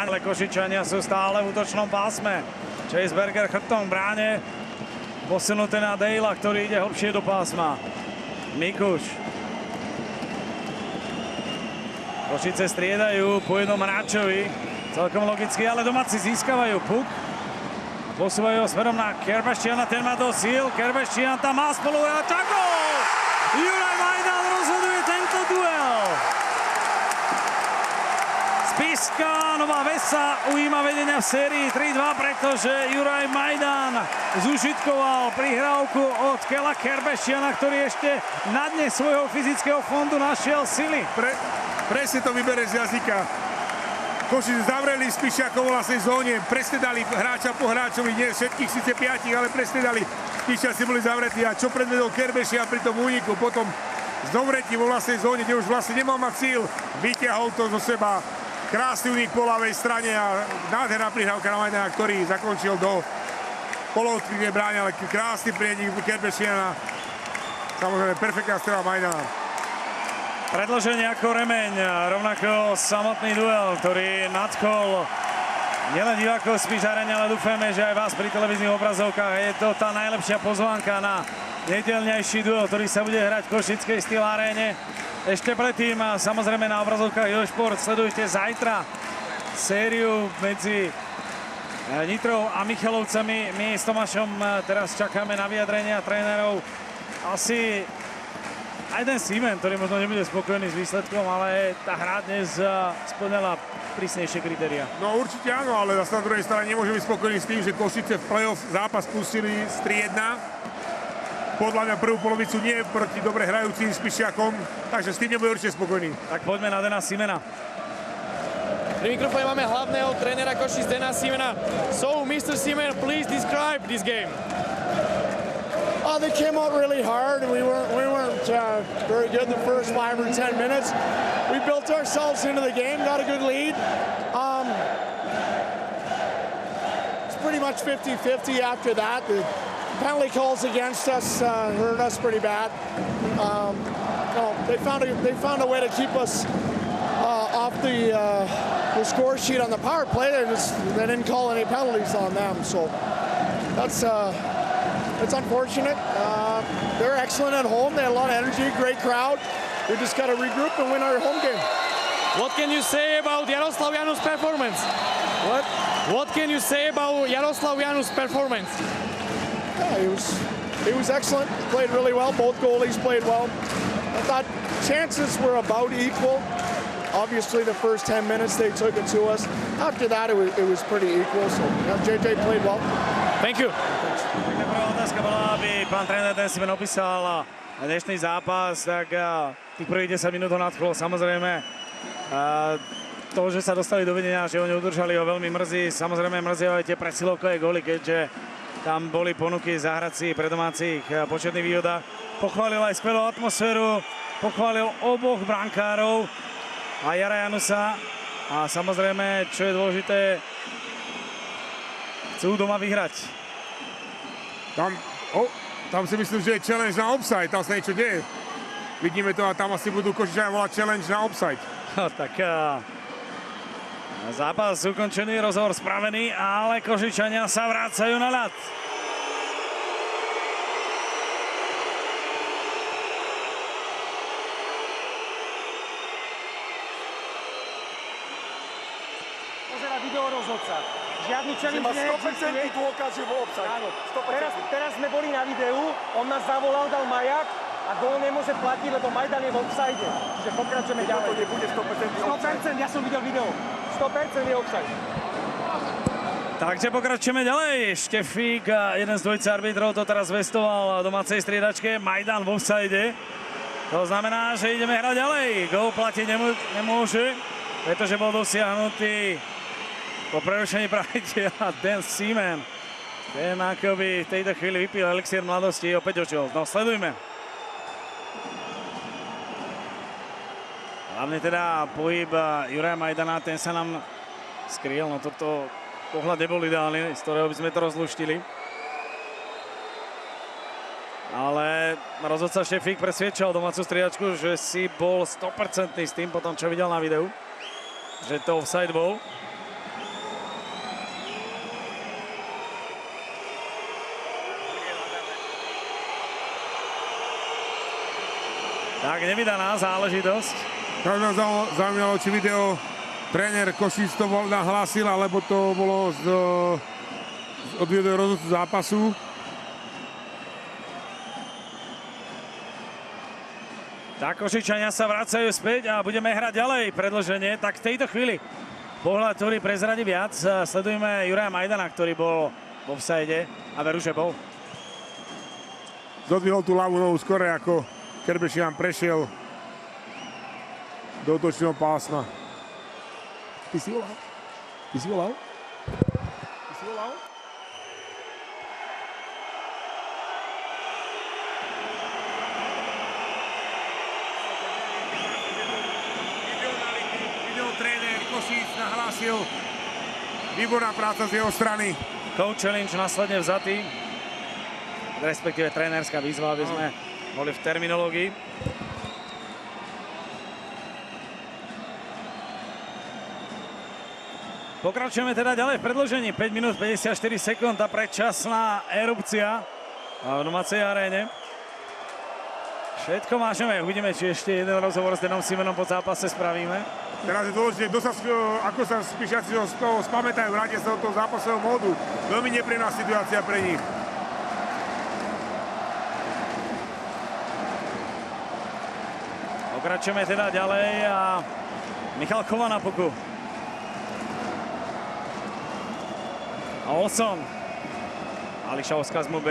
bráne, ale Košičania sú stále v útočnom pásme. Chaseberger chrbtom v bráne, posunuté na Dejla, ktorý ide hlbšie do pásma. Mikuš. Košice striedajú po jednom hráčovi, celkom logicky, ale domáci získavajú puk. Posúvajú ho smerom na Kerbešiana, ten má dosť síl, Kerbešian tam má spoluhráča, gól! Juraj Majdan rozhoduje tento duel. Spišská Nová Ves sa ujíma vedenia v sérii 3-2, pretože Juraj Majdan zužitkoval prihrávku od Kela Kerbešiana, ktorý ešte na dne svojho fyzického fondu našiel sily. Presne to vybere z jazyka. Košice zavreli Spišiaka vo vlastnej zóne, prestredali hráča po hráčovi, nie všetkých síce 5, ale prestredali. Spišiaci boli zavretí a čo predvedol Kerbešian pri tom úniku, potom znovretí vo vlastnej zóne, kde už vlastne nemal mať síl, vyťahol to zo seba. Krásny únik po ľavej strane a nádherná prihrávka na Majdana, ktorý zakončil do polovky, kde bráňa, ale krásny prienik Kerbešiana. Samozrejme, perfektná strela Majdana. Predĺžený ako remeň, rovnako samotný duel, ktorý nadchol nielen divákov z Spišarene, ale dúfame, že aj vás pri televíznych obrazovkách. Je to tá najlepšia pozvánka na nedeľnejší duel, ktorý sa bude hrať v Košickej Steel Aréne. Ešte predtým, samozrejme na obrazovkách Jošport, sledujte zajtra sériu medzi Nitrou a Michalovcami. My s Tomášom teraz čakáme na vyjadrenia trénerov. Asi aj ten Seaman, ktorý možno nebude spokojný s výsledkom, ale tá hra dnes splňala prísnejšie kritéria. No určite áno, ale zase na druhej strane nemôže byť spokojný s tým, že Košice v play-off zápas pustili s 3-1. Podľa mňa prvú polovicu nie proti dobre hrajúcim Spišiakom, takže s tým nebude určite spokojný. Tak poďme na Dena Seamana. Pri mikrofóne máme hlavného trénera Košic Dena Seamana. So, Mr. Seaman, please describe this game. They came out really hard, and we weren't very good the first 5 or 10 minutes. We built ourselves into the game, got a good lead. It's pretty much 50-50 after that. The penalty calls against us hurt us pretty bad. They found a way to keep us off the score sheet on the power play. They didn't call any penalties on them, so that's. It's unfortunate. They're excellent at home. They had a lot of energy, great crowd. We just got to regroup and win our home game. What can you say about Jaroslav Janus' performance? What? What can you say about Jaroslav Janus' performance? Yeah, he was excellent. He played really well. Both goalies played well. I thought chances were about equal. Obviously, the first 10 minutes they took it to us. After that, it was pretty equal. So JJ played well. Thank you. Prvá otázka bola, aby pán tréner ten Seaman opísal dnešný zápas, tak tých prvých 10 minút ho nadchlo. Samozrejme, to, že sa dostali do vedenia, že oni udržali, ho veľmi mrzí. Samozrejme mrzí aj tie presilovkové góly, keďže tam boli ponuky zahrať si pre domácich početných výhodách. Pochválil aj skvelú atmosféru, pochválil oboch brankárov a Jara Janusa. A samozrejme, čo je dôležité, chcú doma vyhrať. Tam si myslím, že je challenge na offside, tam sa niečo deje. Vidíme to a tam asi budú Košičania volať challenge na offside. Tak zápas ukončený, rozhovor spravený, ale Košičania sa vrácajú na ľad. Pozerá video rozhodca. Žiadny challenge neexistuje. 100% dôkaz, že bol obsah. Áno. Teraz sme boli na videu, on nás zavolal, dal majak a gól nemôže platiť, lebo Majdan je v offside. Čiže pokračujeme ďalej. To nebude 100% 100%, ja som videl video. 100% je offside. Takže pokračujeme ďalej. Štefík, jeden z dvojice arbitrov, to teraz vestoval domácej striedačke. Majdan v offside. To znamená, že ideme hrať ďalej. Gól platiť nemôže, pretože bol dosiahnutý po prerušení pravidla Dan Seaman. Ten akoby v tejto chvíli vypil elixír mladosti, opäť očil. No sledujme. Hlavne teda pohyb Juraja Majdana, ten sa nám skryl. No toto pohľad nebol ideálny, z ktorého by sme to rozluštili. Ale rozhodca Štefík presviedčal domácu striedačku, že si bol 100% s tým potom, čo videl na videu. Že to offside bol. Tak nevydaná záležitosť. Tak nás zaujímalo, či video tréner Košíc to nahlásil, alebo to bolo od video rozhodcu zápasu. Tak Košičania sa vracajú späť a budeme hrať ďalej predĺženie. Tak v tejto chvíli pohľad, ktorý prezradí viac. Sledujeme Juraja Majdana, ktorý bol v offside a veru, že bol. Zodvihol tú ľavú nohu skore, ako Kerbešian prešiel do útočného pásma. Ty si volal? Ty si volal? Ty si volal? Videotréner Košíc nahlásil výborná práca z jeho strany. Coach challenge následne vzatý, respektíve trénerská výzva, aby sme boli v terminológii. Pokračujeme teda ďalej v predĺžení. 5 minút 54 sekúnd a predčasná erupcia v domácej aréne. Všetko mážeme. Uvidíme, či ešte jeden rozhovor s Denom Simonom po zápase spravíme. Teraz je dôležité, ako sa Spišiaci z toho spamätajú, vrátia sa do toho zápasového módu. Veľmi nepríjemná situácia pre nich. Pokračujeme teda ďalej a Michal Kova na puku. A Olson. Ališovská z Mube.